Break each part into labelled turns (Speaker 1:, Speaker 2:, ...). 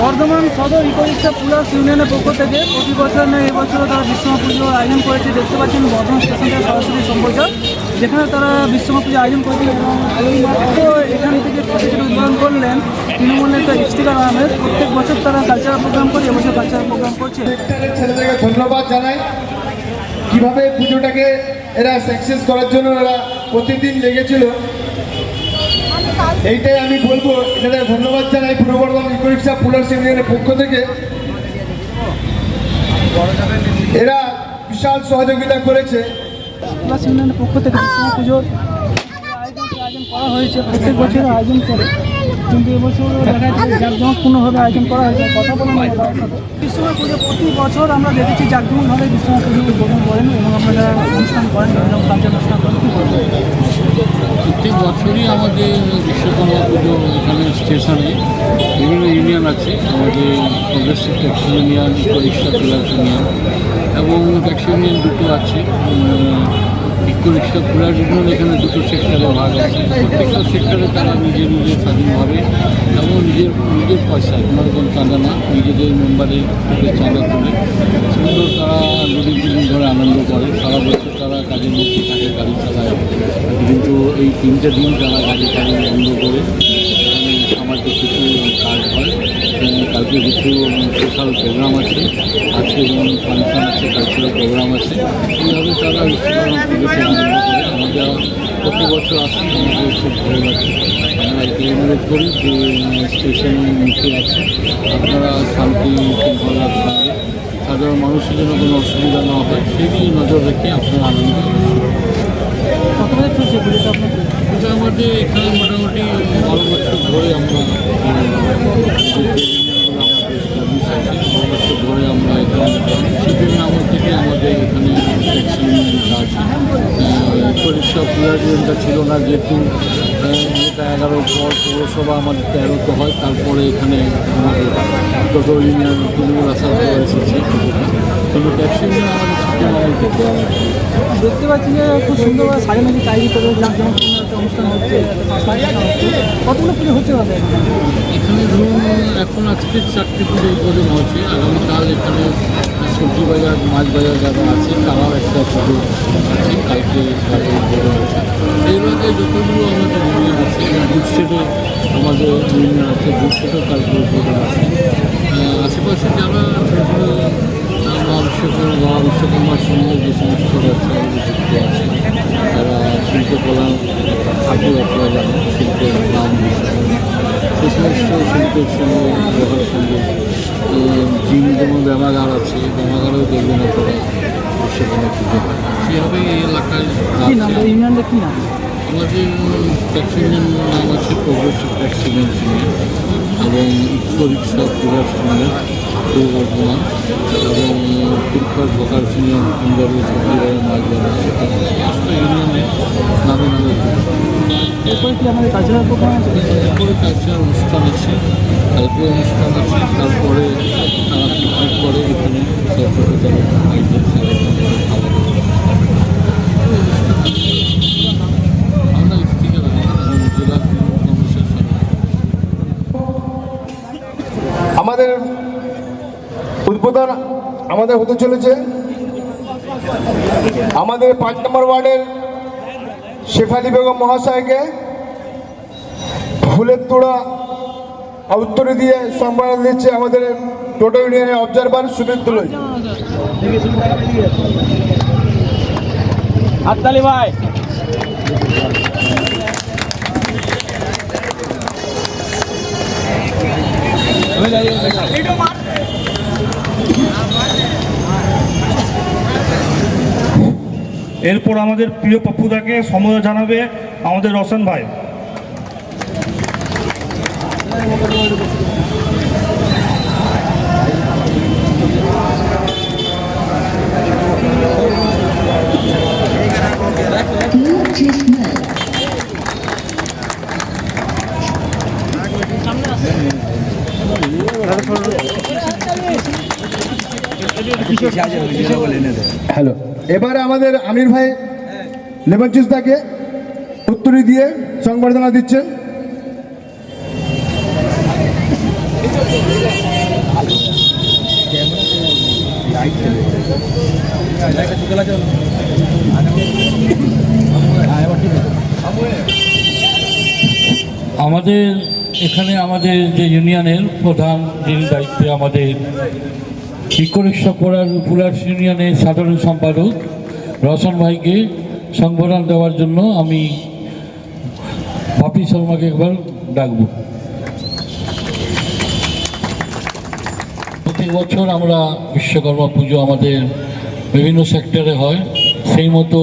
Speaker 1: বর্ধমান সদর ইকোরিক্সা পুলাস ইউনিয়নের পক্ষ থেকে প্রতি বছর নেই এবছরও তারা বিশ্বকর্মা পুজোর আয়োজন করেছে। দেখতে পাচ্ছেন বর্ধমান স্টেশন থেকে সরাসরি সম্প্রচার, যেখানে তারা বিশ্বকর্মা পুজো আয়োজন করেছে এবং এইমাত্র এখান থেকে প্রতিযোগিতা উদ্বোধন করলেন তৃণমূলের একটা ইফতিকার আহমেদ। প্রত্যেক বছর তারা কালচারাল প্রোগ্রাম করে, এবছর কালচারাল প্রোগ্রাম করছে।
Speaker 2: ছেলেদেরকে ধন্যবাদ জানাই, কীভাবে পুজোটাকে এরা সাকসেস করার জন্য এরা প্রতিদিন লেগেছিল, এইটাই আমি বলবো। এনাদের ধন্যবাদ জানাই পূর্ব বর্ধমান ইকোরিক্সা পুলাস ইউনিয়নের পক্ষ থেকে। এরা বিশাল সহযোগিতা করেছে।
Speaker 1: পুলাস ইউনিয়নের পক্ষ থেকে বিশ্বকর্মা পুজোর আয়োজন করা হয়েছে, প্রত্যেক বছর আয়োজন করে, কিন্তু এবছর দেখা যাচ্ছে জাঁকজমকপূর্ণভাবে আয়োজন করা হয়েছে। কথা বলুন বিশ্বকর্মা পুজো প্রতি বছর আমরা দেখেছি জাঁকজমকভাবে বিশ্বকর্মা পুজো উদ্বোধন করেন এবং আপনারা অনুষ্ঠান করেন, এবং কালচার অনুষ্ঠান করেন। কী বলবেন?
Speaker 3: প্রত্যেক বছরই আমাদের বিশ্বকর্মা পুজো এখানে স্টেশনে বিভিন্ন ইউনিয়ন আছে, আমাদের প্রগ্রেসিভ ট্যাক্সি ইউনিয়ন, ইকোরিক্সা পুলাস ইউনিয়ন এবং ট্যাক্সি ইউনিয়ন দুটো আছে। ইকোরিক্সা পুলাস ইউনিয়ন এখানে দুটো সেক্টরে ভাগ আছে। প্রত্যেকটা সেক্টরে তারা নিজের স্বাধীনভাবে এবং নিজের পয়সায় কোনো রকম চাঁদা না, নিজেদের মেম্বারের চাঁদা তুলে সুন্দর তারা দুদিন ধরে আনন্দ করে। সারা বছর তারা কাজের মধ্যে থাকে, গাড়ি চালায়, কিন্তু এই 3টে দিন তারা গাড়ি বন্ধ করে সামাজিক কিছু কাজ হয়। কালকে কিছু সোশ্যাল প্রোগ্রাম আছে, আজকে যেমন ফাংশন আছে, কালচারাল প্রোগ্রাম আছে। এইভাবে তারা বিশ্বকর্মা পুজোকে আনন্দ করে। আমাদের প্রতি বছর আসি, আমাদের খুব ভালো লাগে। আমরা একে অনুরোধ করি যে স্টেশনের মুখে আছে, আপনারা শান্তি শৃঙ্খলার সঙ্গে সাধারণ মানুষের জন্য কোনো অসুবিধা না হয় সেদিকে নজর রেখে আপনারা আনন্দ এটা আমাদের এখানে মোটামুটি 12 বছর ধরে আমরা ধরে আমরা এখানে সেজন্য আমার থেকে আমাদের এখানে ট্যাক্সি ইউনিয়নটা আছে। ইকোরিক্সা পুলাস ইউনিয়নটা ছিল না, যেহেতু এটা 11 পর পৌরসভা আমাদের 13তে হয়, তারপরে এখানে আমাদের টোটো ইউনিয়ন তৃণমূল আসার পর এসেছে। কিন্তু ট্যাক্সি ইউনিয়ন আমাদের থেকে
Speaker 1: দেখতে পাচ্ছি যে খুব সুন্দরভাবে সাজানো তৈরি করে জাঁকজমকপূর্ণ একটা অনুষ্ঠান হচ্ছে। কতগুলো পুজো হচ্ছে হবে
Speaker 3: এখানে? ধরুন এখন আজকে 4টে পুজো উদ্বোধন হচ্ছে, আগামীকাল এখানে সবজি বাজার, মাছ বাজার যারা আছে তারাও একটা পুজো আছে, কালকে তাদের উদ্বোধন আছে। এর মধ্যে যতগুলো আমাদের ইউনিয়ন আছে, বুথ সেটে আমাদের ইউনিয়ন আছে, বুথ সেটেও কালকে উদ্বোধন আছে। আশেপাশে যারা বিশ্বকর্মার সঙ্গে যে সমস্ত ব্যবসাগুলো যুক্ত আছে, তারা শিল্পকলা ঠাকুর আপনারা জানেন, শিল্পের নাম সেই সমস্ত শিল্পের সঙ্গে ব্যবহার সঙ্গে জিম যেমন ব্যায়ামাগার আছে, ব্যায়ামাগারেও দেখবেন আপনারা বিশ্বকর্মা পুজো হয়। সেভাবে এই এলাকায়
Speaker 1: ইউনিয়নটা কী নাম?
Speaker 3: আমাদের ট্যাক্সি ইউনিয়ন নাম আছে প্রগ্রেসিভ ট্যাক্সি ইউনিয়ন এবং ইকোরিক্সা পুলাস ইউনিয়ন পূর্ব বর্ধমান এবং তিরুপার বকার ইউনিয়ন, ইন্দ্রাবতী মাছ বাজার, সেটা সমস্ত ইউনিয়নের নামে
Speaker 1: এরপরে কি আমাদের কালচারাল প্রোগ্রাম আছে?
Speaker 3: এরপরে কালচারাল অনুষ্ঠান আছে, কালকে অনুষ্ঠান আছে, তারপরে তারা পিকনিক করে এখানে তারপরে তারা আমরা ইফতিকার জেলা কমিশন
Speaker 2: আমাদের উদ্বোধন আমাদের হতে চলেছে। আমাদের 5 নম্বর ওয়ার্ডের শেফালি বেগম মহাশয়কে ফুলের তোড়া উত্তরে দিয়ে সম্মাননা দিচ্ছে আমাদের টোটো ইউনিয়নের অবজারভার সুমিত দোলই।
Speaker 1: হাততালি ভাই।
Speaker 4: এরপর আমাদের প্রিয় পপ্পুদাকে সম্বোধন জানাবে আমাদের রোশন ভাই।
Speaker 2: হ্যালো, এবারে আমাদের আমির ভাই লেমন জুসদাকে উত্তরী দিয়ে সংবর্ধনা দিচ্ছেন।
Speaker 3: আমাদের এখানে আমাদের যে ইউনিয়নের প্রধান যিনি দায়িত্বে আমাদের ইকোরিক্সা পুলার্স ইউনিয়নের সাধারণ সম্পাদক রওশন ভাইকে সংবর্ধনা দেওয়ার জন্য আমি বাপি শর্মাকে একবার ডাকব। প্রতি বছর আমরা বিশ্বকর্মা পুজো আমাদের বিভিন্ন সেক্টরে হয়, সেই মতো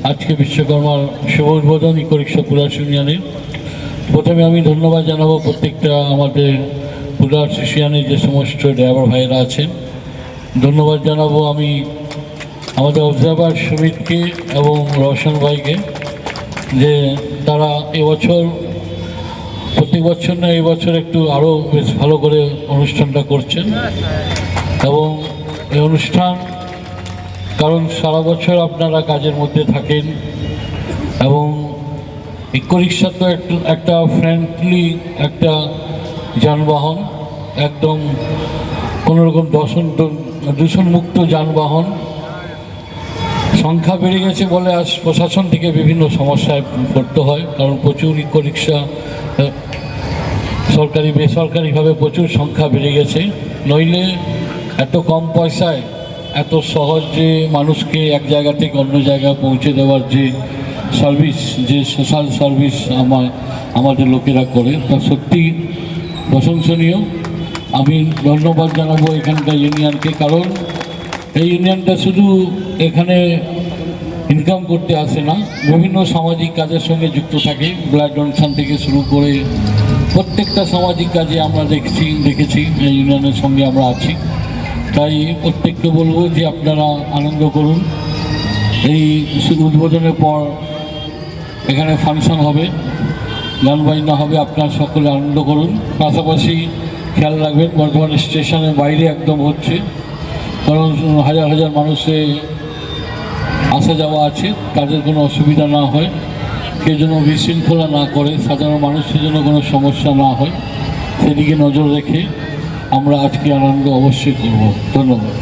Speaker 3: আজকে বিশ্বকর্মার শুভ উদ্বোধন ইকোরিক্সা পুলার্স ইউনিয়নের। প্রথমে আমি ধন্যবাদ জানাবো প্রত্যেকটা আমাদের পুলার্স ইউনিয়নের যে সমস্ত ড্রাইভার ভাইয়েরা আছেন। ধন্যবাদ জানাবো আমি আমাদের অবজারভার সুমিতকে এবং রওশন ভাইকে, যে তারা এবছর প্রতি বছর না এবছর একটু আরও বেশ ভালো করে অনুষ্ঠানটা করছেন। এবং এই অনুষ্ঠান, কারণ সারা বছর আপনারা কাজের মধ্যে থাকেন এবং ইকোরিক্সা তো একটা ফ্রেন্ডলি একটা যানবাহন, একদম কোনোরকম দূষণমুক্ত যানবাহন। সংখ্যা বেড়ে গেছে বলে আজ প্রশাসন থেকে বিভিন্ন সমস্যায় পড়তে হয়, কারণ প্রচুর ইকোরিক্সা সরকারি বেসরকারিভাবে প্রচুর সংখ্যা বেড়ে গেছে। নইলে এত কম পয়সায় এত সহজে মানুষকে এক জায়গা থেকে অন্য জায়গায় পৌঁছে দেওয়ার যে সার্ভিস, যে সোশ্যাল সার্ভিস আমাদের লোকেরা করে, তা সত্যি প্রশংসনীয়। আমি ধন্যবাদ জানাবো এখানকার ইউনিয়নকে, কারণ এই ইউনিয়নটা শুধু এখানে ইনকাম করতে আসে না, বিভিন্ন সামাজিক কাজের সঙ্গে যুক্ত থাকে। ব্লাড ডোনেশন থেকে শুরু করে প্রত্যেকটা সামাজিক কাজে আমরা দেখেছি এই ইউনিয়নের সঙ্গে আমরা আছি। তাই প্রত্যেককে বলবো যে আপনারা আনন্দ করুন। এই উদ্বোধনের পর এখানে ফাংশন হবে, গান বাজনা হবে, আপনারা সকলে আনন্দ করুন। পাশাপাশি খেয়াল রাখবেন বর্ধমান স্টেশনের বাইরে একদম হচ্ছে, কারণ হাজার হাজার মানুষে আসা যাওয়া আছে, তাদের কোনো অসুবিধা না হয়, কেউ যেন বিশৃঙ্খলা না করে, সাধারণ মানুষের জন্য কোনো সমস্যা না হয়, সেদিকে নজর রেখে আমরা আজকে আনন্দ অবশ্যই করব। ধন্যবাদ।